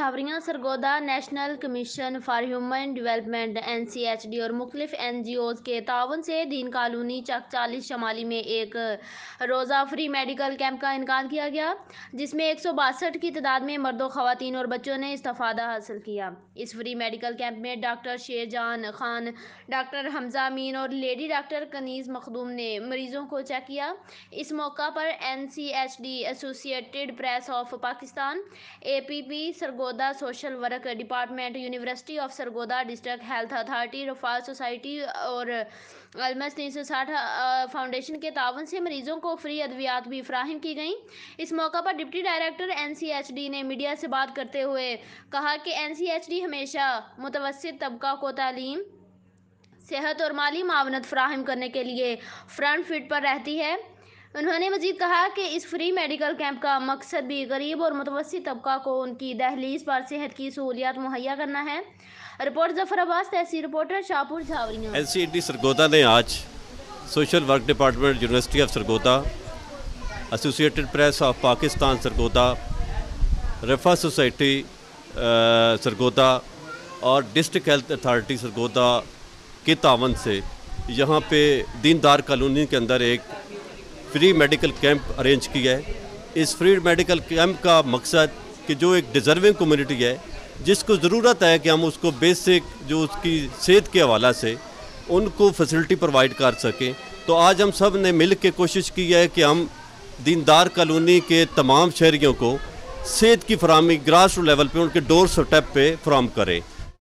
झावरियां Sargodha national commission for human development NCHD और मुख्तलिफ NGOs के ताउन से दीन कॉलोनी चक 40 शमाली में एक रोज़ा फ्री मेडिकल कैंप का इनेकाद किया गया, जिसमें 162 की तादाद में मर्दों, ख़वातीन और बच्चों ने इस्तिफ़ादा हासिल किया। इस फ्री मेडिकल कैंप में डॉक्टर शेरजान खान, डॉक्टर हमजा अमीन और लेडी डॉक्टर कनीज़ मखदूम ने मरीज़ों को चेक किया। इस मौका पर NCHD, associated press of Pakistan, APP Sargodha, social work department, university of Sargodha, district health authority, Rafale society और अलमस 360 फाउंडेशन के तावन से मरीजों को फ्री अद्वियात भी फ्राहम की गई। इस मौका पर डिप्टी डायरेक्टर NCHD ने मीडिया से बात करते हुए कहा कि NCHD हमेशा मुतवस्सित तबका को तालीम, सेहत और माली मावनत फ्राहम करने के लिए फ्रंट फीट पर रहती है। उन्होंने मजीद कहा कि इस फ्री मेडिकल कैंप का मकसद भी गरीब और मुतवस्सित तबका को उनकी दहलीज पर सेहत की सहूलियात मुहैया करना है। Report Zafar Abbas, tehsil reporter, Shahpur, Jhawarian. NCHD Sargodha ने आज social work department, university of Sargodha, associated press of Pakistan Sargodha, Rafah society Sargodha और डिस्ट्रिक्ट हेल्थ अथॉरिटी सरगोदा के तावन से यहाँ पे दीनदार कॉलोनी के अंदर एक फ्री मेडिकल कैंप अरेंज किया है। इस फ्री मेडिकल कैंप का मकसद कि जो एक डिज़र्विंग कम्युनिटी है, जिसको ज़रूरत है कि हम उसको बेसिक जो उसकी सेहत के हवाला से उनको फैसिलिटी प्रोवाइड कर सकें, तो आज हम सब ने मिल के कोशिश की है कि हम दीनदार कॉलोनी के तमाम शहरियों को सेहत की फराहमी ग्रास रूट लेवल पे उनके डोर स्टेप पे फराहम करें।